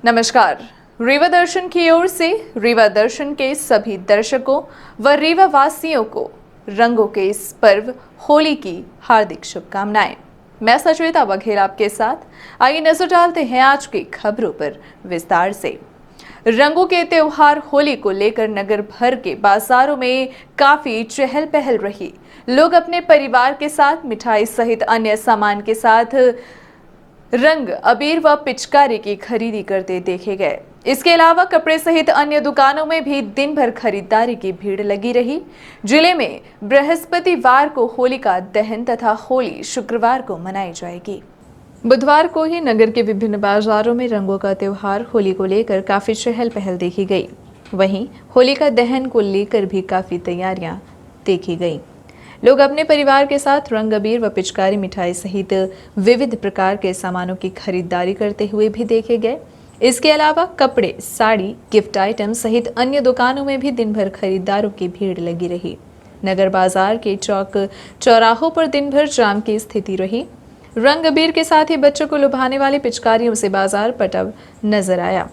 नमस्कार। रीवा दर्शन की ओर से रीवा दर्शन के सभी दर्शकों व रीवा वासियों को रंगों के इस पर्व होली की हार्दिक शुभकामनाएं। मैं सचेता बघेल आपके साथ। आइए नजर डालते हैं आज की खबरों पर विस्तार से। रंगों के त्योहार होली को लेकर नगर भर के बाजारों में काफी चहल पहल रही। लोग अपने परिवार के साथ मिठाई सहित अन्य सामान के साथ रंग, अबीर व पिचकारी की खरीदी करते देखे गए। इसके अलावा कपड़े सहित अन्य दुकानों में भी दिन भर खरीदारी की भीड़ लगी रही। जिले में बृहस्पतिवार को होलिका दहन तथा होली शुक्रवार को मनाई जाएगी। बुधवार को ही नगर के विभिन्न बाजारों में रंगों का त्योहार होली को लेकर काफी चहल पहल देखी गई। वहीं होलिका दहन को लेकर भी काफी तैयारियां देखी गई। लोग अपने परिवार के साथ रंग, अबीर व पिचकारी, मिठाई सहित विविध प्रकार के सामानों की खरीदारी करते हुए भी देखे गए। इसके अलावा कपड़े, साड़ी, गिफ्ट आइटम सहित अन्य दुकानों में भी दिन भर खरीदारों की भीड़ लगी रही। नगर बाजार के चौक चौराहों पर दिन भर जाम की स्थिति रही। रंग, अबीर के साथ ही बच्चों को लुभाने वाली पिचकारियों से बाजार पटा नजर आया।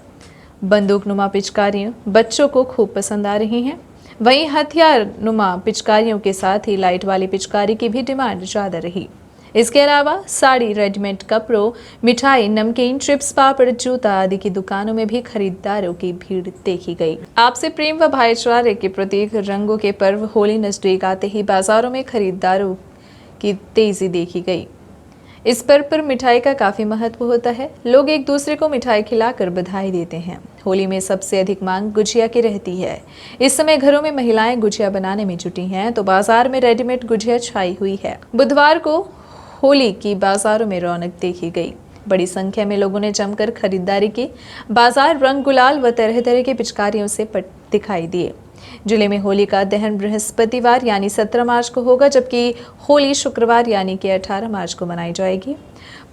बंदूकनुमा पिचकारियां बच्चों को खूब पसंद आ रही हैं। वहीं हथियार नुमा पिचकारियों के साथ ही लाइट वाली पिचकारी की भी डिमांड ज्यादा रही। इसके अलावा साड़ी, रेडीमेड कपड़ों, मिठाई, नमकीन, चिप्स, पापड़, जूता आदि की दुकानों में भी खरीदारों की भीड़ देखी गई। आपसे प्रेम व भाईचारे के प्रतीक रंगों के पर्व होली नजदीक आते ही बाजारों में खरीदारों की तेजी देखी गई। इस पर्व पर मिठाई का काफी महत्व होता है। लोग एक दूसरे को मिठाई खिलाकर बधाई देते हैं। होली में सबसे अधिक मांग गुजिया की रहती है। इस समय घरों में महिलाएं गुजिया बनाने में जुटी हैं, तो बाजार में रेडीमेड गुजिया छाई हुई है। बुधवार को होली की बाजारों में रौनक देखी गई। बड़ी संख्या में लोगों ने जमकर खरीदारी की। बाजार रंग, गुलाल व तरह तरह की पिचकारियों से दिखाई दिए। जिले में होली का दहन बृहस्पतिवार यानी 17 मार्च को होगा, जबकि होली शुक्रवार यानी कि 18 मार्च को मनाई जाएगी।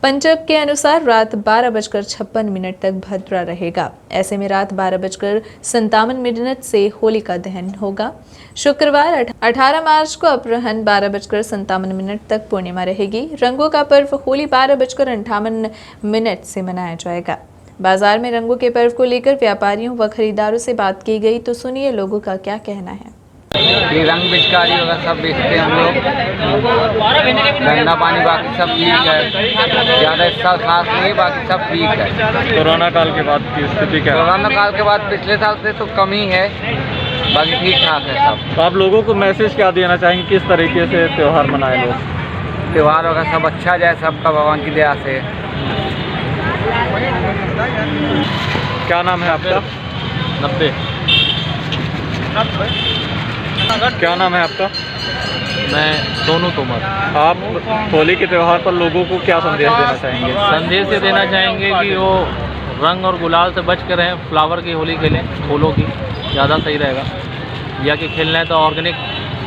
पंचांग के अनुसार रात 12:56 तक भद्रा रहेगा। ऐसे में रात 12:57 से होली का दहन होगा। शुक्रवार 18 मार्च को अपराह्न 12:57 तक पूर्णिमा रहेगी। रंगों का पर्व होली 12:58 से मनाया जाएगा। बाजार में रंगों के पर्व को लेकर व्यापारियों व खरीदारों से बात की गई, तो सुनिए लोगों का क्या कहना है। ये रंग पिचकारी वगैरह सब बेचते हैं हम लोग। धंधा पानी बाकी सब ठीक है, ज़्यादा हिस्सा खास नहीं, बाकी सब ठीक है। कोरोना काल के बाद की स्थिति क्या है? कोरोना काल के बाद पिछले साल से तो कम ही है, बाकी ठीक ठाक है सब। तो आप लोगों को मैसेज क्या देना चाहेंगे, किस तरीके से त्यौहार मनाए लोग? त्यौहार वगैरह सब अच्छा जाए, सबका भगवान की दया से। क्या नाम है आपका? 90। क्या नाम है आपका? मैं सोनू तोमर। आप होली के त्यौहार पर लोगों को क्या संदेश देना चाहेंगे? संदेश ये देना चाहेंगे कि वो रंग और गुलाल से बच कर रहें। फ्लावर की होली खेलें, फूलों की ज़्यादा सही रहेगा। या कि खेलना है तो ऑर्गेनिक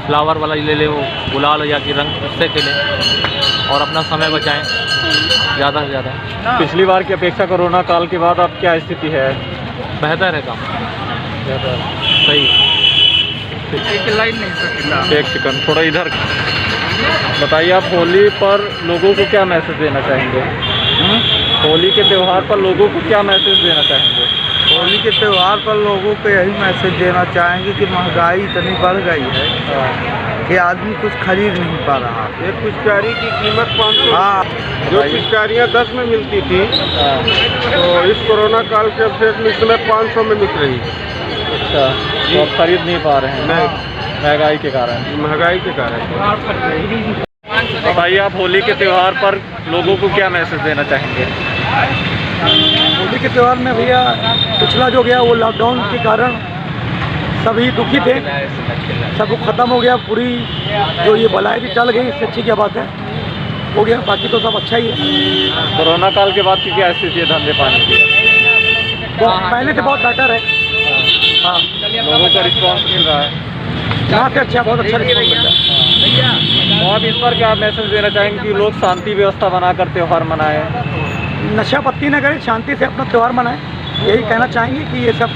फ्लावर वाला ले ले, वो गुलाल या कि रंग, उससे खेलें और अपना समय बचाएं ज़्यादा से ज़्यादा। पिछली बार की अपेक्षा कोरोना काल के बाद अब क्या स्थिति है? बेहतर है काम, सही। एक सेकंड, थोड़ा इधर बताइए। आप होली पर लोगों को क्या मैसेज देना चाहेंगे? होली के त्यौहार पर लोगों को क्या मैसेज देना चाहेंगे? होली के त्यौहार पर लोगों को यही मैसेज देना चाहेंगे कि महंगाई इतनी बढ़ गई है कि आदमी कुछ खरीद नहीं पा रहा। एक पिचकारी की कीमत 500। हाँ, जो पिचकारियाँ 10 में मिलती थी, तो इस कोरोना काल के अवसर में इस समय 500 में मिल रही है। अच्छा, तो आप खरीद नहीं पा रहे हैं महंगाई के कारण? महंगाई के कारण। बताइए, आप होली के त्यौहार पर लोगों को क्या मैसेज देना चाहेंगे? होली के त्यौहार में भैया पिछला जो गया वो लॉकडाउन के कारण सभी दुखी थे, सब खत्म हो गया। पूरी जो ये बलाई भी टल गई, इससे अच्छी क्या बात है, हो गया। बाकी तो सब अच्छा ही है। कोरोना काल के बाद की क्या स्थिति है धंधे पानी की? तो पहले से बहुत बेटर है। हाँ, लोगों का रिस्पॉन्स मिल रहा है यहाँ से अच्छा, बहुत अच्छा रिस्पॉन्स मिल रहा है। तो आप इस पर क्या मैसेज देना चाहेंगे कि लोग शांति व्यवस्था बनाकर त्यौहार मनाएं? नशा पत्ती न करें, शांति से अपना त्यौहार मनाएं। यही कहना चाहेंगे कि ये सब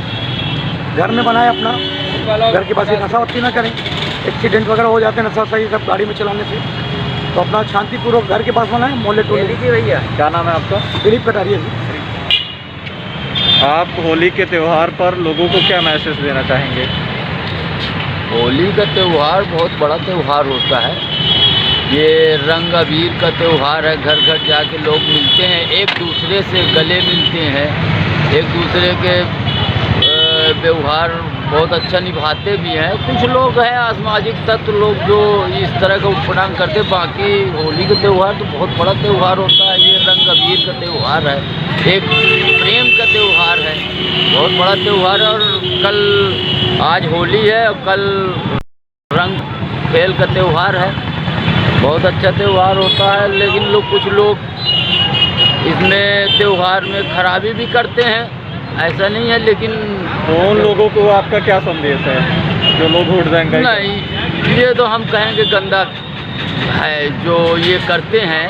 घर में बनाएं, अपना घर के पास ही नशा पत्ती न करें। एक्सीडेंट वगैरह हो जाते हैं नशा सही सब गाड़ी में चलाने से, तो अपना शांतिपूर्वक घर के पास बनाएं। मोहल्ले टोले। क्या नाम है आपका? दिलीप कटारिया जी। आप होली के त्यौहार पर लोगों को क्या मैसेज देना चाहेंगे? होली का त्यौहार बहुत बड़ा त्यौहार होता है। ये रंग अबीर का त्यौहार है। घर घर जाके लोग मिलते हैं, एक दूसरे से गले मिलते हैं, एक दूसरे के व्यवहार बहुत अच्छा निभाते भी हैं। कुछ लोग हैं असामाजिक तत्व लोग जो इस तरह का उत्पीड़न करते। बाकी होली का त्यौहार तो बहुत बड़ा त्यौहार होता है। ये रंग अबीर का त्यौहार है, एक प्रेम का त्यौहार है, बहुत बड़ा त्यौहार है। और कल आज होली है और कल रंग खेल का त्यौहार है। बहुत अच्छा त्यौहार होता है, लेकिन कुछ लोग इसमें त्यौहार में खराबी भी करते हैं, ऐसा नहीं है। लेकिन उन लोगों को आपका क्या संदेश है जो लोग वोट देंगे? नहीं, ये तो हम कहेंगे गंदा है जो ये करते हैं,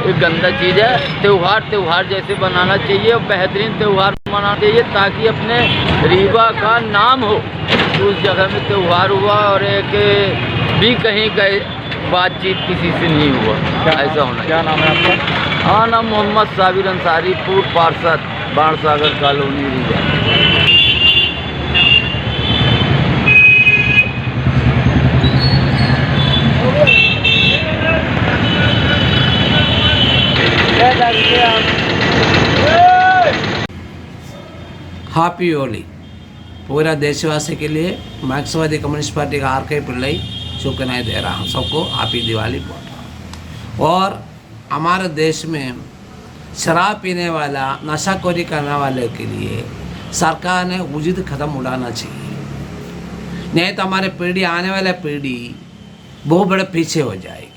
ये गंदा चीज़ है। त्यौहार जैसे बनाना चाहिए और बेहतरीन त्यौहार मनाना चाहिए ताकि अपने रीवा का नाम हो। उस जगह में त्यौहार हुआ और एक भी कहीं गए बातचीत किसी से नहीं हुआ, ऐसा होना। क्या नाम है आपका? हाँ, नाम मोहम्मद साबिर अंसारी, पूर्व पार्षद, बाणसागर कॉलोनी, रीवा। हैप्पी होली पूरा देशवासी के लिए मार्क्सवादी कम्युनिस्ट पार्टी का आर के पिल्लई शुभकामनाएं दे रहा हूँ। सबको हैप्पी दिवाली बोल रहा हूँ। और हमारे देश में शराब पीने वाला, नशाखोरी करने वाले के लिए सरकार ने उचित कदम उठाना चाहिए, नहीं तो हमारे पीढ़ी, आने वाला पीढ़ी बहुत बड़े पीछे हो जाएगी।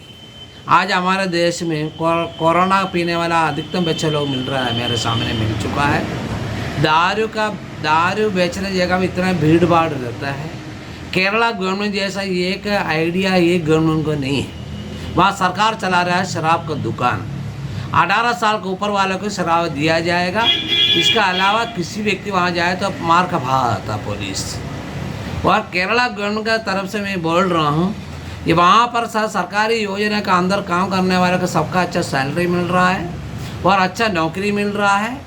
आज हमारे देश में कोरोना पीने वाला अधिकतम बच्चे लोग मिल रहा है, मेरे सामने मिल चुका है। दारू बेचने जगह में इतना भीड़ भाड़ रहता है। केरला गवर्नमेंट जैसा एक आइडिया एक गवर्नमेंट को नहीं है। वहाँ सरकार चला रहा है शराब का दुकान। 18 साल के ऊपर वालों को शराब दिया जाएगा। इसके अलावा किसी व्यक्ति वहाँ जाए तो मार का भाव आता पुलिस। और केरला गवर्नमेंट का तरफ से मैं बोल रहा हूँ, ये वहाँ पर सरकारी योजना का अंदर काम करने वाले को सबका अच्छा सैलरी मिल रहा है और अच्छा नौकरी मिल रहा है।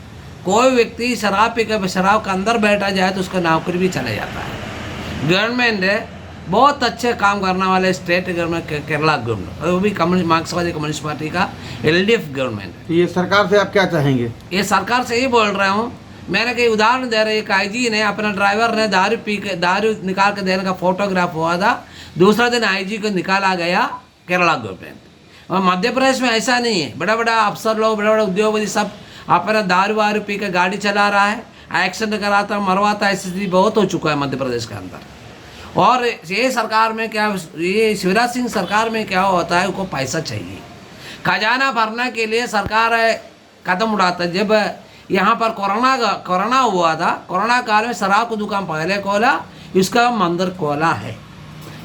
कोई व्यक्ति शराब पी कर शराब के अंदर बैठा जाए तो उसका नौकरी भी चला जाता है। गवर्नमेंट बहुत अच्छे काम करने वाले स्टेट गवर्नमेंट, केरला गवर्नमेंट, और वो भी मार्क्सवादी कम्युनिस्ट पार्टी का LDF गवर्नमेंट। ये सरकार से आप क्या चाहेंगे? ये सरकार से ये बोल रहा हूँ, मैंने कई उदाहरण दे रहा है। एक IG ने अपना ड्राइवर ने दारू निकाल के देने का फोटोग्राफ हुआ था, दूसरा दिन IG को निकाला गया केरला गवर्नमेंट। और मध्य प्रदेश में ऐसा नहीं है। बड़ा बड़ा अफसर लोग, बड़ा बड़ा उद्योगपति सब अपना दारू पी कर गाड़ी चला रहा है, एक्सीडेंट कराता मरवाता, ऐसी स्थिति बहुत हो चुका है मध्य प्रदेश के अंदर। और ये सरकार में क्या, ये शिवराज सिंह सरकार में क्या होता है, उनको पैसा चाहिए, खजाना भरने के लिए सरकार कदम उठाता है। जब यहाँ पर कोरोना हुआ था, कोरोना काल में शराब की दुकान पहले खोला, इसका मंदिर खोला है।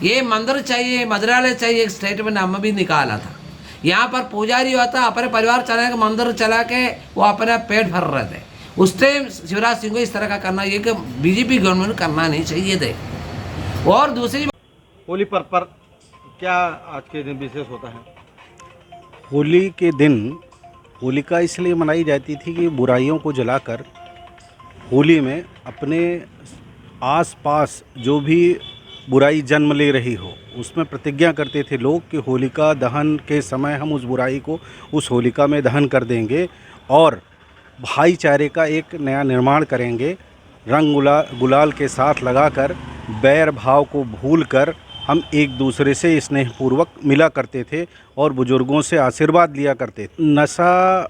ये मंदिर चाहिए, मंदिरालय चाहिए, एक स्टेटमेंट हम भी निकाला था। यहाँ पर पुजारी होता, अपने परिवार चला के मंदिर चला के वो अपना पेट भर रहे थे। उस टाइम शिवराज सिंह को इस तरह का करना, ये कि BJP गवर्नमेंट करना नहीं चाहिए थे। और दूसरी होली पर क्या आज के दिन विशेष होता है? होली के दिन होलिका इसलिए मनाई जाती थी कि बुराइयों को जलाकर होली में अपने आसपास जो भी बुराई जन्म ले रही हो, उसमें प्रतिज्ञा करते थे लोग कि होलिका दहन के समय हम उस बुराई को उस होलिका में दहन कर देंगे और भाईचारे का एक नया निर्माण करेंगे। रंग गुलाल के साथ लगाकर बैर भाव को भूलकर हम एक दूसरे से स्नेहपूर्वक मिला करते थे और बुजुर्गों से आशीर्वाद लिया करते थे। नशा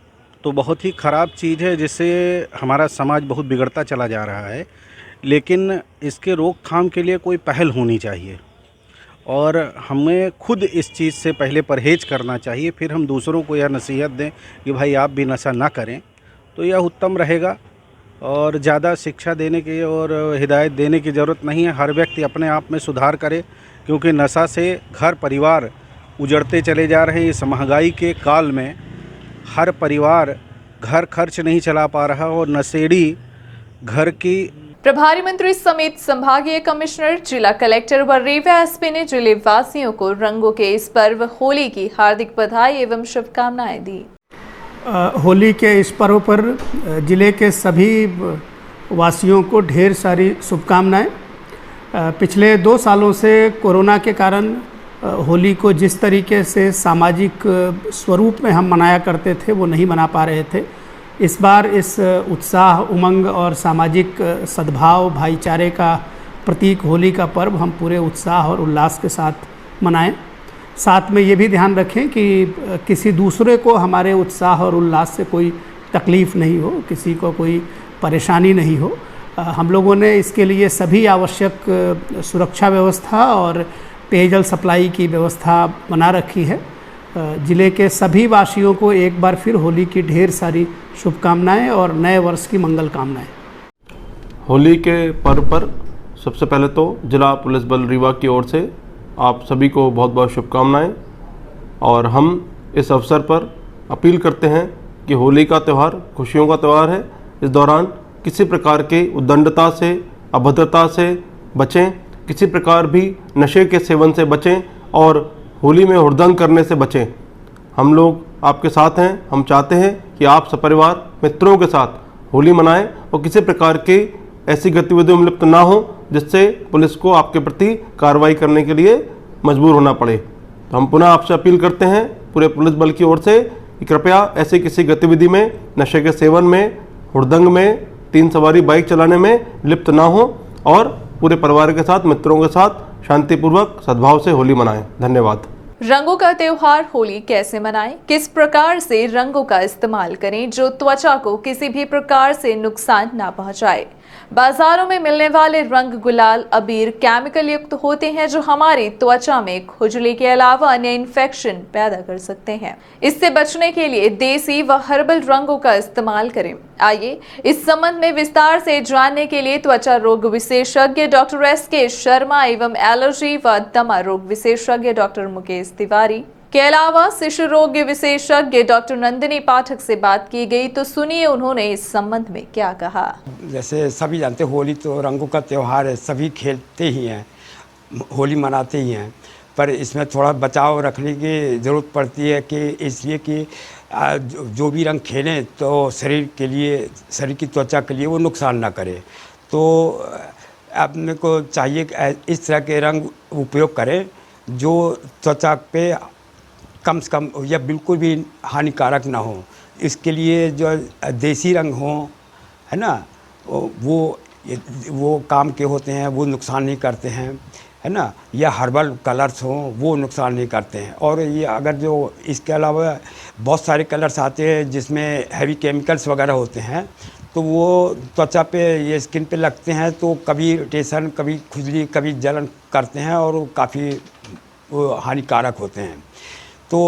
तो बहुत ही ख़राब चीज़ है, जिससे हमारा समाज बहुत बिगड़ता चला जा रहा है, लेकिन इसके रोकथाम के लिए कोई पहल होनी चाहिए और हमें खुद इस चीज़ से पहले परहेज़ करना चाहिए, फिर हम दूसरों को यह नसीहत दें कि भाई आप भी नशा ना करें, तो यह उत्तम रहेगा। और ज़्यादा शिक्षा देने की और हिदायत देने की ज़रूरत नहीं है। हर व्यक्ति अपने आप में सुधार करे, क्योंकि नशा से घर परिवार उजड़ते चले जा रहे हैं। इस महंगाई के काल में हर परिवार घर खर्च नहीं चला पा रहा और नशेड़ी घर की। प्रभारी मंत्री समेत संभागीय कमिश्नर, जिला कलेक्टर व रीवा SP ने जिले वासियों को रंगों के इस पर्व होली की हार्दिक बधाई एवं शुभकामनाएं दी। होली के इस पर्व पर जिले के सभी वासियों को ढेर सारी शुभकामनाएं। पिछले 2 सालों से कोरोना के कारण होली को जिस तरीके से सामाजिक स्वरूप में हम मनाया करते थे वो नहीं मना पा रहे थे। इस बार इस उत्साह, उमंग और सामाजिक सद्भाव, भाईचारे का प्रतीक होली का पर्व हम पूरे उत्साह और उल्लास के साथ मनाएं। साथ में ये भी ध्यान रखें कि किसी दूसरे को हमारे उत्साह और उल्लास से कोई तकलीफ़ नहीं हो, किसी को कोई परेशानी नहीं हो। हम लोगों ने इसके लिए सभी आवश्यक सुरक्षा व्यवस्था और पेयजल सप्लाई की व्यवस्था बना रखी है। ज़िले के सभी वासियों को एक बार फिर होली की ढेर सारी शुभकामनाएं और नए वर्ष की मंगल कामनाएं। होली के पर्व पर सबसे पहले तो जिला पुलिस बल रीवा की ओर से आप सभी को बहुत बहुत शुभकामनाएं। और हम इस अवसर पर अपील करते हैं कि होली का त्यौहार खुशियों का त्यौहार है। इस दौरान किसी प्रकार के उद्दंडता से, अभद्रता से बचें, किसी प्रकार भी नशे के सेवन से बचें और होली में हुड़दंग करने से बचें। हम लोग आपके साथ हैं। हम चाहते हैं कि आप सपरिवार मित्रों के साथ होली मनाएं और किसी प्रकार की ऐसी गतिविधियों में लिप्त ना हो जिससे पुलिस को आपके प्रति कार्रवाई करने के लिए मजबूर होना पड़े। तो हम पुनः आपसे अपील करते हैं पूरे पुलिस बल की ओर से कि कृपया ऐसी किसी गतिविधि में, नशे के सेवन में, हुड़दंग में, 3 सवारी बाइक चलाने में लिप्त ना हो और पूरे परिवार के साथ, मित्रों के साथ शांतिपूर्वक सद्भाव से होली मनाएं। धन्यवाद। रंगों का त्योहार होली कैसे मनाएं? किस प्रकार से रंगों का इस्तेमाल करें जो त्वचा को किसी भी प्रकार से नुकसान ना पहुंचाए? बाजारों में मिलने वाले रंग, गुलाल, अबीर केमिकल युक्त होते हैं जो हमारी त्वचा में खुजली के अलावा अन्य इन्फेक्शन पैदा कर सकते हैं। इससे बचने के लिए देसी व हर्बल रंगों का इस्तेमाल करें। आइए इस संबंध में विस्तार से जानने के लिए त्वचा रोग विशेषज्ञ डॉक्टर SK शर्मा एवं एलर्जी व दमा रोग विशेषज्ञ डॉक्टर मुकेश तिवारी के अलावा शिशु रोग विशेषज्ञ डॉक्टर नंदिनी पाठक से बात की गई। तो सुनिए उन्होंने इस संबंध में क्या कहा। जैसे सभी जानते हैं होली तो रंगों का त्यौहार है, सभी खेलते ही हैं, होली मनाते ही हैं, पर इसमें थोड़ा बचाव रखने की ज़रूरत पड़ती है कि इसलिए कि जो भी रंग खेलें तो शरीर के लिए, शरीर की त्वचा के लिए वो नुकसान ना करे। तो अपने को चाहिए कि इस तरह के रंग उपयोग करें जो त्वचा पे कम से कम या बिल्कुल भी हानिकारक ना हो। इसके लिए जो देसी रंग हों, है ना, वो काम के होते हैं, वो नुकसान नहीं करते हैं, है ना, या हर्बल कलर्स हों वो नुकसान नहीं करते हैं। और ये अगर जो इसके अलावा बहुत सारे कलर्स आते हैं जिसमें हैवी केमिकल्स वगैरह होते हैं तो वो त्वचा पे, ये स्किन पे लगते हैं तो कभी इरिटेशन, कभी खुजली, कभी जलन करते हैं और काफ़ी हानिकारक होते हैं। तो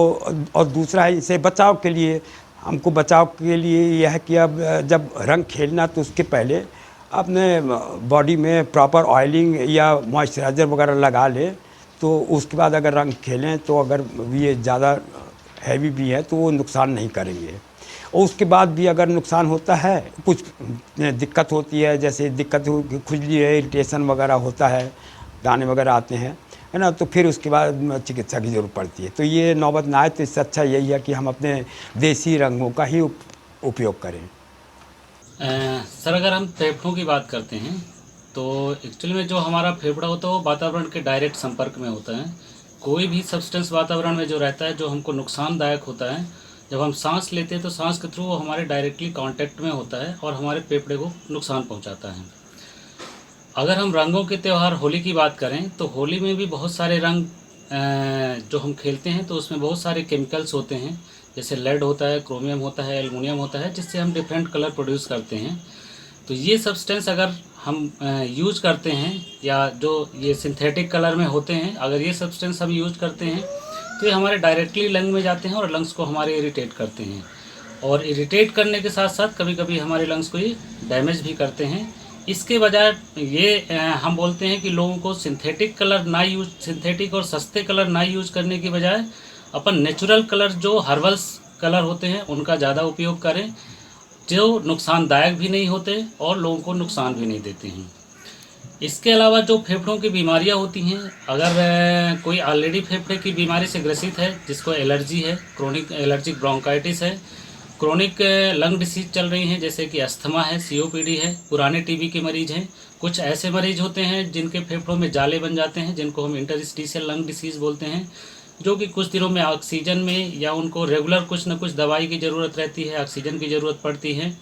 और दूसरा है इसे बचाव के लिए, हमको बचाव के लिए यह है कि अब जब रंग खेलना तो उसके पहले अपने बॉडी में प्रॉपर ऑयलिंग या मॉइस्चराइज़र वगैरह लगा ले। तो उसके बाद अगर रंग खेलें तो अगर ये ज़्यादा हैवी भी है तो वो नुकसान नहीं करेंगे। और उसके बाद भी अगर नुकसान होता है, कुछ दिक्कत होती है, जैसे दिक्कत खुजली है, इरिटेशन वगैरह होता है, दाने वगैरह आते हैं, है ना, तो फिर उसके बाद चिकित्सा की ज़रूरत पड़ती है। तो ये नौबत ना आए तो इससे अच्छा यही है कि हम अपने देसी रंगों का ही उपयोग करें। सर अगर हम फेफड़ों की बात करते हैं तो एक्चुअली में जो हमारा फेफड़ा होता है वो वातावरण के डायरेक्ट संपर्क में होता है। कोई भी सब्सटेंस वातावरण में जो रहता है जो हमको नुकसानदायक होता है, जब हम सांस लेते हैं तो सांस के थ्रू वो हमारे डायरेक्टली कांटेक्ट में होता है और हमारे फेफड़े को नुकसान पहुंचाता है। अगर हम रंगों के त्यौहार होली की बात करें तो होली में भी बहुत सारे रंग जो हम खेलते हैं तो उसमें बहुत सारे केमिकल्स होते हैं, जैसे लेड होता है, क्रोमियम होता है, एल्युमिनियम होता है, जिससे हम डिफरेंट कलर प्रोड्यूस करते हैं। तो ये सब्सटेंस अगर हम यूज करते हैं या जो ये सिंथेटिक कलर में होते हैं, अगर ये सब्सटेंस हम यूज करते हैं तो ये हमारे डायरेक्टली लंग में जाते हैं और लंग्स को हमारे इरिटेट करते हैं। और इरिटेट करने के साथ साथ कभी कभी हमारे लंग्स को ये डैमेज भी करते हैं। इसके बजाय ये हम बोलते हैं कि लोगों को सिंथेटिक कलर ना यूज, सिंथेटिक और सस्ते कलर ना यूज करने की बजाय अपन नेचुरल कलर जो हर्बल्स कलर होते हैं उनका ज़्यादा उपयोग करें, जो नुकसानदायक भी नहीं होते और लोगों को नुकसान भी नहीं देते हैं। इसके अलावा जो फेफड़ों की बीमारियां होती हैं, अगर कोई ऑलरेडी फेफड़े की बीमारी से ग्रसित है, जिसको एलर्जी है, क्रोनिक एलर्जिक ब्रोंकाइटिस है, क्रोनिक लंग डिसीज चल रही हैं, जैसे कि अस्थमा है, सीओपीडी है, पुराने टीबी के मरीज हैं। कुछ ऐसे मरीज होते हैं जिनके फेफड़ों में जाले बन जाते हैं, जिनको हम इंटरस्टिशियल लंग डिसीज़ बोलते हैं, जो कि कुछ दिनों में ऑक्सीजन में या उनको रेगुलर कुछ न कुछ दवाई की ज़रूरत रहती है, ऑक्सीजन की ज़रूरत पड़ती है।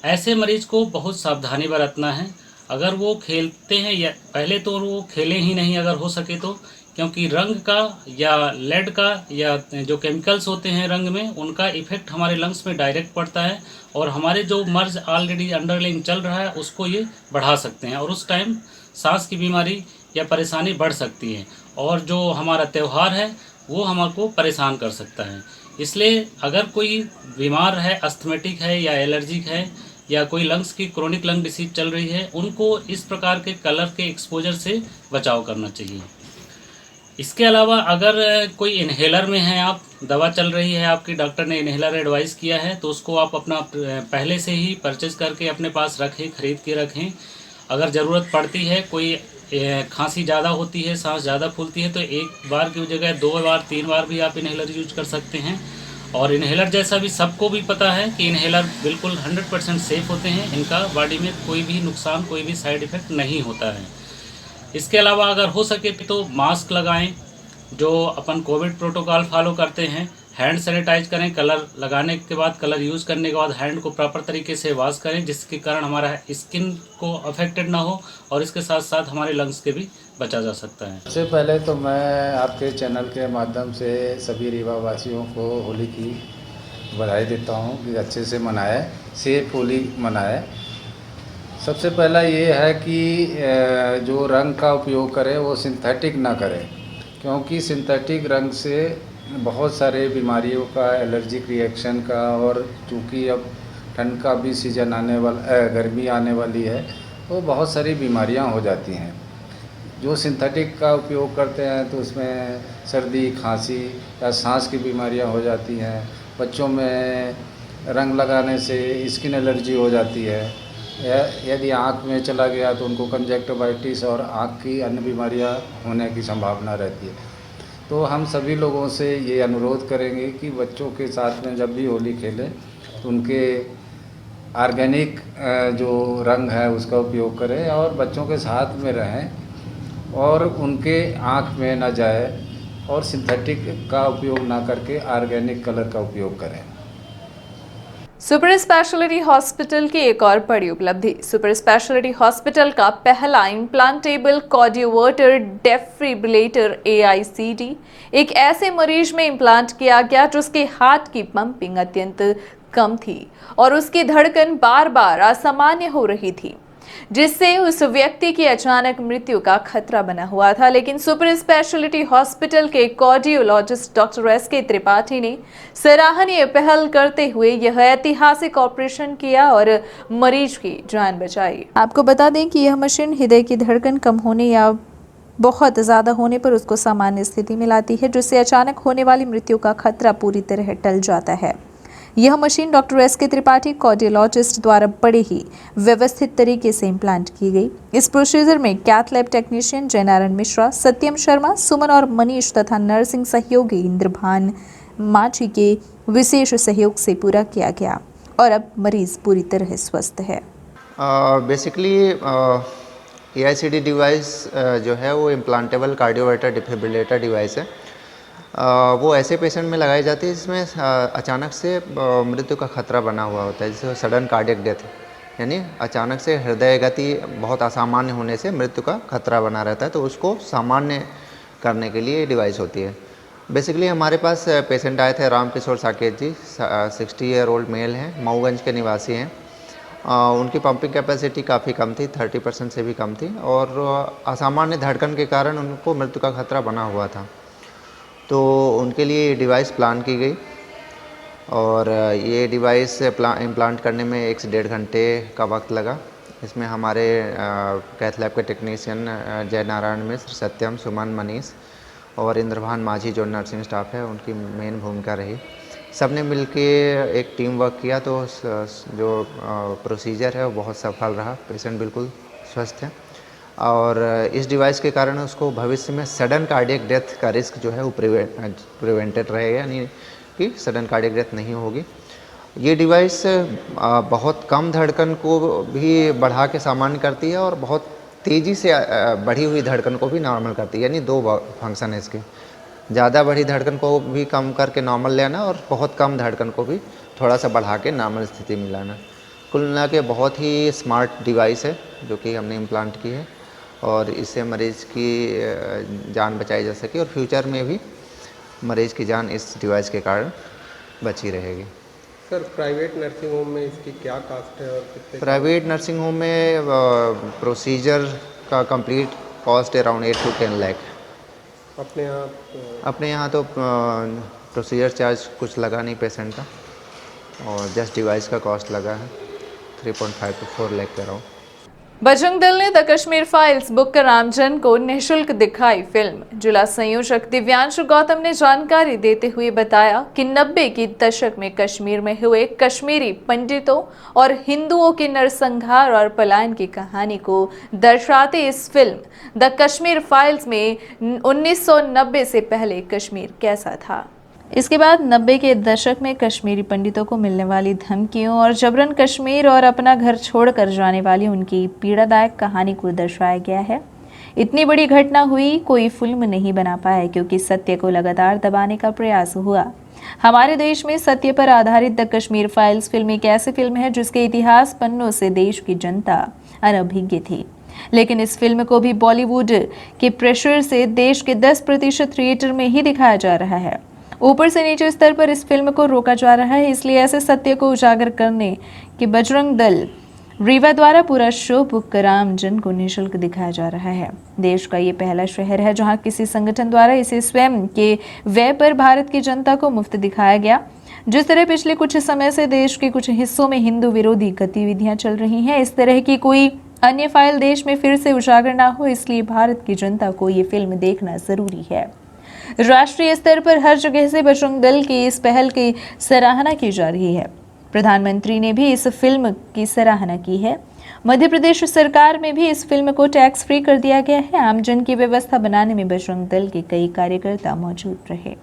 ऐसे मरीज को बहुत सावधानी बरतना है। अगर वो खेलते हैं या पहले तो वो खेलें ही नहीं अगर हो सके तो, क्योंकि रंग का या लेड का या जो केमिकल्स होते हैं रंग में, उनका इफ़ेक्ट हमारे लंग्स में डायरेक्ट पड़ता है और हमारे जो मर्ज ऑलरेडी अंडरलाइन चल रहा है उसको ये बढ़ा सकते हैं और उस टाइम सांस की बीमारी या परेशानी बढ़ सकती है और जो हमारा त्यौहार है वो हमको परेशान कर सकता है। इसलिए अगर कोई बीमार है, अस्थमेटिक है या एलर्जिक है या कोई लंग्स की क्रोनिक लंग डिसीज चल रही है, उनको इस प्रकार के कलर के एक्सपोजर से बचाव करना चाहिए। इसके अलावा अगर कोई इन्हेलर में है, आप दवा चल रही है, आपकी डॉक्टर ने इन्हेलर एडवाइस किया है, तो उसको आप अपना पहले से ही परचेज करके अपने पास रखें, ख़रीद के रखें। अगर ज़रूरत पड़ती है, कोई खांसी ज़्यादा होती है, सांस ज़्यादा फूलती है, तो एक बार की जगह 2 बार 3 बार भी आप इन्हेलर यूज कर सकते हैं। और इन्हेलर जैसा भी सबको भी पता है कि इन्हेलर बिल्कुल 100% सेफ़ होते हैं, इनका बॉडी में कोई भी नुकसान, कोई भी साइड इफ़ेक्ट नहीं होता है। इसके अलावा अगर हो सके तो मास्क लगाएं, जो अपन कोविड प्रोटोकॉल फॉलो करते हैं, हैंड सैनिटाइज करें, कलर लगाने के बाद, कलर यूज़ करने के बाद हैंड को प्रॉपर तरीके से वॉश करें, जिसके कारण हमारा स्किन को अफेक्टेड ना हो और इसके साथ साथ हमारे लंग्स के भी बचा जा सकता है। सबसे पहले तो मैं आपके चैनल के माध्यम से सभी रीवा वासियों को होली की बधाई देता हूं कि अच्छे से मनाए, सेफ होली मनाए। सबसे पहला ये है कि जो रंग का उपयोग करें वो सिंथेटिक ना करें, क्योंकि सिंथेटिक रंग से बहुत सारे बीमारियों का, एलर्जिक रिएक्शन का, और चूँकि अब ठंड का भी सीज़न आने वाला, गर्मी आने वाली है, तो बहुत सारी बीमारियां हो जाती हैं। जो सिंथेटिक का उपयोग करते हैं तो उसमें सर्दी, खांसी या सांस की बीमारियां हो जाती हैं। बच्चों में रंग लगाने से स्किन एलर्जी हो जाती है। यदि आँख में चला गया तो उनको कंजक्टिवाइटिस और आँख की अन्य बीमारियां होने की संभावना रहती है। तो हम सभी लोगों से ये अनुरोध करेंगे कि बच्चों के साथ में जब भी होली खेलें तो उनके ऑर्गेनिक जो रंग है उसका उपयोग करें और बच्चों के साथ में रहें और उनके आँख में ना जाए, और सिंथेटिक का उपयोग ना करके ऑर्गेनिक कलर का उपयोग करें। सुपर स्पेशलिटी हॉस्पिटल की एक और बड़ी उपलब्धि। सुपर स्पेशलिटी हॉस्पिटल का पहला इम्प्लांटेबल कार्डियोवर्टर डेफिब्रिलेटर AICD एक ऐसे मरीज में इम्प्लांट किया गया जिसके हार्ट की पंपिंग अत्यंत कम थी और उसकी धड़कन बार बार असामान्य हो रही थी, जिससे उस व्यक्ति की अचानक मृत्यु का खतरा बना हुआ था। लेकिन सुपर स्पेशलिटी हॉस्पिटल के कार्डियोलॉजिस्ट डॉक्टर SK त्रिपाठी ने सराहनीय पहल करते हुए यह ऐतिहासिक ऑपरेशन किया और मरीज की जान बचाई। आपको बता दें कि यह मशीन हृदय की धड़कन कम होने या बहुत ज़्यादा होने पर उसको सामान्य स्थिति में लाती है, जिससे अचानक होने वाली मृत्यु का खतरा पूरी तरह टल जाता है। यह machine doctor SK Tripathi cardiologist द्वारा बड़े ही व्यवस्थित तरीके से इम्प्लांट की गई। इस प्रोसीजर में cath lab technician Jaynarayan Mishra, Satyam Sharma, Suman और मनीष तथा नर्सिंग सहयोगी इंद्रभान माझी के विशेष सहयोग से पूरा किया गया और अब मरीज पूरी तरह स्वस्थ है। बेसिकली AICD डिवाइस जो है वो इम्प्लांटेबल कार्डियोवर्टर डिफिब्रिलेटर डिवाइस है। वो ऐसे पेशेंट में लगाई जाती है जिसमें अचानक से मृत्यु का खतरा बना हुआ होता है, जिसे सडन कार्डियक डेथ, यानी अचानक से हृदय गति बहुत असामान्य होने से मृत्यु का खतरा बना रहता है, तो उसको सामान्य करने के लिए डिवाइस होती है। बेसिकली हमारे पास पेशेंट आए थे राम किशोर साकेत जी, 60 ईयर ओल्ड मेल हैं, मऊगंज के निवासी हैं। उनकी पंपिंग कैपेसिटी काफ़ी कम थी, 30% से भी कम थी, और असामान्य धड़कन के कारण उनको मृत्यु का खतरा बना हुआ था। तो उनके लिए डिवाइस प्लान की गई और ये डिवाइस इम्प्लांट करने में 1 से 1.5 घंटे का वक्त लगा। इसमें हमारे कैथ लैब के टेक्नीशियन जयनारायण मिश्र, सत्यम, सुमन, मनीष और इंद्रभान माझी जो नर्सिंग स्टाफ है उनकी मेन भूमिका रही। सब ने मिलके एक टीम वर्क किया, तो जो प्रोसीजर है वो बहुत सफल रहा। पेशेंट बिल्कुल स्वस्थ है और इस डिवाइस के कारण उसको भविष्य में सडन कार्डियक डेथ का रिस्क जो है वो प्रिवेंटेड रहेगा, यानी कि सडन कार्डियक डेथ नहीं होगी। ये डिवाइस बहुत कम धड़कन को भी बढ़ा के सामान्य करती है और बहुत तेज़ी से बढ़ी हुई धड़कन को भी नॉर्मल करती है, यानी दो फंक्शन है इसके। ज़्यादा बड़ी धड़कन को भी कम करके नॉर्मल लेना और बहुत कम धड़कन को भी थोड़ा सा बढ़ा के नॉर्मल स्थिति में लाना। कुल मिला के बहुत ही स्मार्ट डिवाइस है जो कि हमने इम्प्लांट की है और इससे मरीज़ की जान बचाई जा सके और फ्यूचर में भी मरीज़ की जान इस डिवाइस के कारण बची रहेगी। सर प्राइवेट नर्सिंग होम में इसकी क्या कास्ट है और कितने? प्राइवेट नर्सिंग होम में प्रोसीजर का complete cost around 8 to 10 lakh. अपने यहाँ तो प्रोसीजर चार्ज कुछ लगा नहीं पेशेंट का और जस्ट डिवाइस का कॉस्ट लगा है 3.5 to 4 लाख के अराउंड। बजरंग दल ने द कश्मीर फाइल्स बुक कर आमजन को निःशुल्क दिखाई फिल्म। जिला संयोजक दिव्यांशु गौतम ने जानकारी देते हुए बताया कि 90 के दशक में कश्मीर में हुए कश्मीरी पंडितों और हिंदुओं के नरसंहार और पलायन की कहानी को दर्शाते इस फिल्म द कश्मीर फाइल्स में 1990 से पहले कश्मीर कैसा था। इसके बाद 90 के दशक में कश्मीरी पंडितों को मिलने वाली धमकियों और जबरन कश्मीर और अपना घर छोड़कर जाने वाली उनकी पीड़ादायक कहानी को दर्शाया गया है। इतनी बड़ी घटना हुई, कोई फिल्म नहीं बना पाया क्योंकि सत्य को लगातार दबाने का प्रयास हुआ। हमारे देश में सत्य पर आधारित द कश्मीर फाइल्स फिल्म एक ऐसी फिल्म है जिसके इतिहास पन्नों से देश की जनता अनभिज्ञ थी। लेकिन इस फिल्म को भी बॉलीवुड के प्रेशर से देश के 10% थिएटर में ही दिखाया जा रहा है। ऊपर से नीचे स्तर पर इस फिल्म को रोका जा रहा है। इसलिए ऐसे सत्य को उजागर करने कि बजरंग दल रीवा द्वारा पूरा शो बुक कर आमजन को निःशुल्क दिखाया जा रहा है। देश का ये पहला शहर है जहां किसी संगठन द्वारा इसे स्वयं के व्यय पर भारत की जनता को मुफ्त दिखाया गया। जिस तरह पिछले कुछ समय से देश के कुछ हिस्सों में हिंदू विरोधी गतिविधियां चल रही हैं, इस तरह की कोई अन्य फाइल देश में फिर से उजागर ना हो, इसलिए भारत की जनता को ये फिल्म देखना जरूरी है। राष्ट्रीय स्तर पर हर जगह से बजरंग दल की इस पहल की सराहना की जा रही है। प्रधानमंत्री ने भी इस फिल्म की सराहना की है। मध्य प्रदेश सरकार में भी इस फिल्म को टैक्स फ्री कर दिया गया है। आमजन की व्यवस्था बनाने में बजरंग दल के कई कार्यकर्ता मौजूद रहे।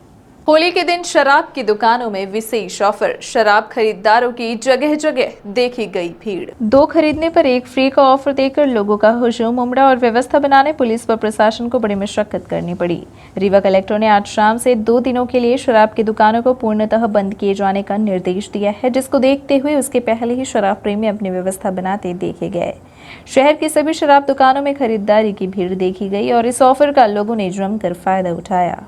होली के दिन शराब की दुकानों में विशेष ऑफर, शराब खरीदारों की जगह जगह देखी गई भीड़। 2 खरीदने पर 1 फ्री का ऑफर देकर लोगों का हुजूम उमड़ा और व्यवस्था बनाने पुलिस व प्रशासन को बड़ी मशक्कत करनी पड़ी। रीवा कलेक्टर ने आज शाम से 2 दिनों के लिए शराब की दुकानों को पूर्णतः बंद किए जाने का निर्देश दिया है, जिसको देखते हुए उसके पहले ही शराब प्रेमी अपनी व्यवस्था बनाते देखे गए। शहर की सभी शराब दुकानों में खरीदारी की भीड़ देखी गई और इस ऑफर का लोगों ने जमकर फायदा उठाया।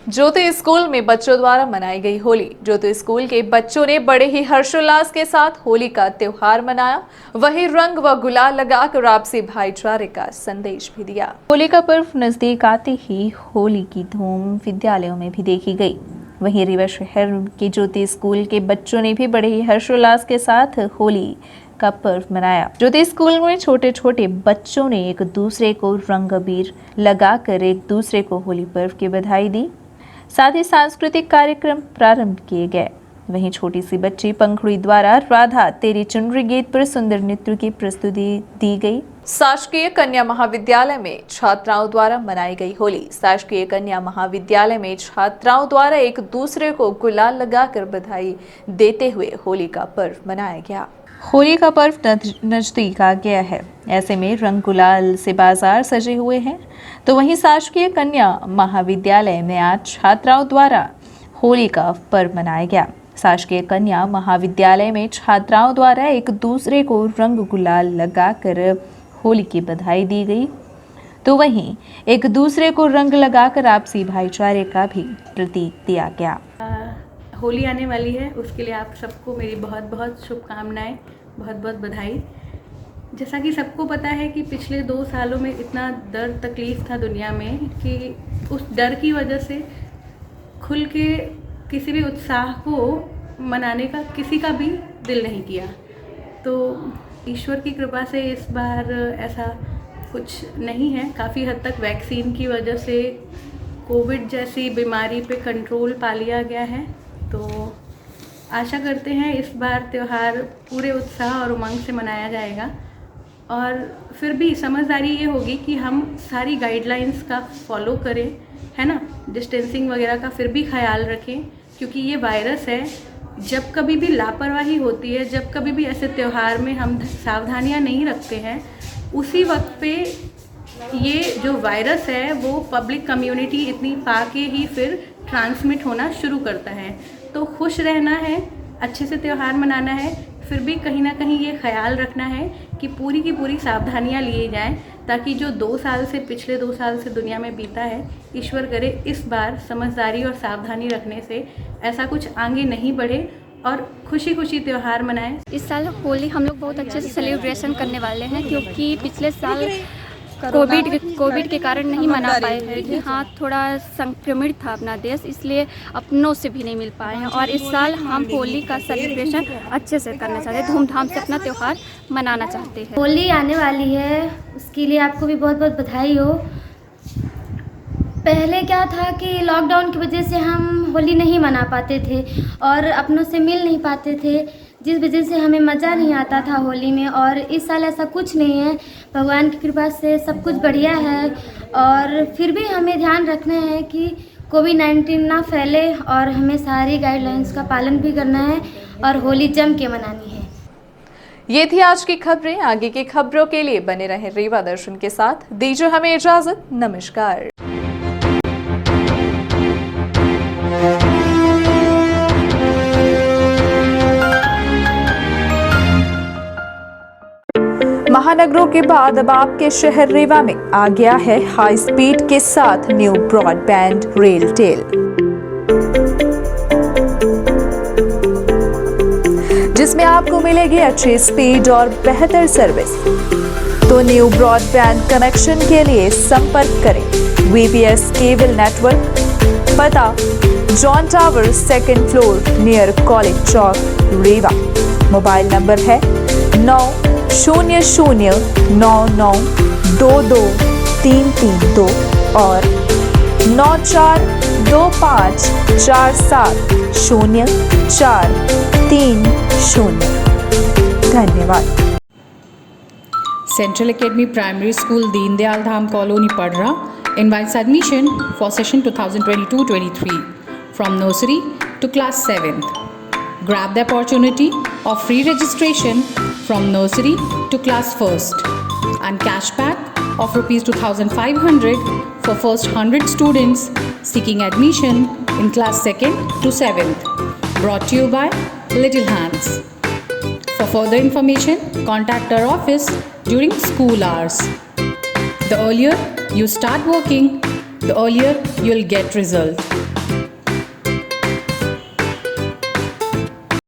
ज्योति स्कूल में बच्चों द्वारा मनाई गई होली। ज्योति स्कूल के बच्चों ने बड़े ही हर्षोल्लास के साथ होली का त्योहार मनाया। वहीं रंग व गुलाल लगाकर आपसी भाईचारे का संदेश भी दिया। होली का पर्व नजदीक आते ही होली की धूम विद्यालयों में भी देखी गई। वहीं रीवा शहर के ज्योति स्कूल के बच्चों ने भी बड़े ही हर्षोल्लास के साथ होली का पर्व मनाया। ज्योति स्कूल में छोटे छोटे बच्चों ने एक दूसरे को रंग अबीर लगाकर एक दूसरे को होली पर्व की बधाई दी। साथ ही सांस्कृतिक कार्यक्रम प्रारंभ किए गए। वहीं छोटी सी बच्ची पंखुड़ी द्वारा राधा तेरी चुनरी गीत पर सुंदर नृत्य की प्रस्तुति दी गई। शासकीय कन्या महाविद्यालय में छात्राओं द्वारा मनाई गई होली। शासकीय कन्या महाविद्यालय में छात्राओं द्वारा एक दूसरे को गुलाल लगाकर बधाई देते हुए होली का पर्व मनाया गया। होली का पर्व नजदीक आ गया है, ऐसे में रंग गुलाल से बाजार सजे हुए हैं। तो वहीं शासकीय कन्या महाविद्यालय में आज छात्राओं द्वारा होली का पर्व मनाया गया। शासकीय कन्या महाविद्यालय में छात्राओं द्वारा एक दूसरे को रंग गुलाल लगाकर होली की बधाई दी गई। तो वहीं एक दूसरे को रंग लगाकर आपसी भाईचारे का भी प्रतीक दिया गया। होली आने वाली है, उसके लिए आप सबको मेरी बहुत बहुत शुभकामनाएं, बहुत बहुत बधाई। जैसा कि सबको पता है कि पिछले 2 सालों में इतना दर्द तकलीफ़ था दुनिया में कि उस डर की वजह से खुल के किसी भी उत्साह को मनाने का किसी का भी दिल नहीं किया। तो ईश्वर की कृपा से इस बार ऐसा कुछ नहीं है। काफ़ी हद तक वैक्सीन की वजह से कोविड जैसी बीमारी पे कंट्रोल पा लिया गया है। तो आशा करते हैं इस बार त्यौहार पूरे उत्साह और उमंग से मनाया जाएगा। और फिर भी समझदारी ये होगी कि हम सारी गाइडलाइंस का फॉलो करें, है ना, डिस्टेंसिंग वगैरह का फिर भी ख्याल रखें, क्योंकि ये वायरस है जब कभी भी लापरवाही होती है, जब कभी भी ऐसे त्यौहार में हम सावधानियां नहीं रखते हैं, उसी वक्त पे ये जो वायरस है वो पब्लिक कम्युनिटी इतनी पाके ही फिर ट्रांसमिट होना शुरू करता है। तो खुश रहना है, अच्छे से त्यौहार मनाना है, फिर भी कहीं ना कहीं ये ख्याल रखना है कि पूरी की पूरी सावधानियां लिए जाएं, ताकि जो 2 साल से पिछले 2 साल से दुनिया में बीता है, ईश्वर करे इस बार समझदारी और सावधानी रखने से ऐसा कुछ आगे नहीं बढ़े और खुशी खुशी त्यौहार मनाएं। इस साल होली हम लोग बहुत अच्छे से सेलिब्रेशन करने वाले हैं, क्योंकि पिछले साल कोविड के कारण नहीं मना पाए थे। हाँ, थोड़ा संक्रमित था अपना देश, इसलिए अपनों से भी नहीं मिल पाए हैं। और इस साल हम होली का सेलिब्रेशन अच्छे से करना चाहते हैं, धूमधाम से अपना त्यौहार मनाना चाहते हैं। होली आने वाली है, उसके लिए आपको भी बहुत बहुत बधाई हो। पहले क्या था कि लॉकडाउन की वजह से हम होली नहीं मना पाते थे और अपनों से मिल नहीं पाते थे, जिस वजह से हमें मज़ा नहीं आता था होली में। और इस साल ऐसा कुछ नहीं है, भगवान की कृपा से सब कुछ बढ़िया है। और फिर भी हमें ध्यान रखना है कि कोविड-19 ना फैले और हमें सारी गाइडलाइंस का पालन भी करना है और होली जम के मनानी है। ये थी आज की खबरें। आगे की खबरों के लिए बने रहें रीवा दर्शन के साथ। दीजिए हमें इजाजत। नमस्कार। महानगरों के बाद अब आपके शहर रीवा में आ गया है हाई स्पीड के साथ न्यू ब्रॉडबैंड रेलटेल, जिसमें आपको मिलेगी अच्छी स्पीड और बेहतर सर्विस। तो न्यू ब्रॉडबैंड कनेक्शन के लिए संपर्क करें VPS केबल नेटवर्क, पता John tower 2nd floor near college chowk Rewa. Mobile number है 9000992232 और 9425470430। धन्यवाद। Central Academy Primary School, Deendayal Dham Colony, Padra invites admission for session 2022-23 from nursery to class 7th. Grab the opportunity of free registration from nursery to class 1st and cashback of Rs 2,500 for first 100 students seeking admission in class 2nd to 7th. Brought to you by Little Hands. For further information, contact our office during school hours. The earlier you start working, the earlier you'll get result.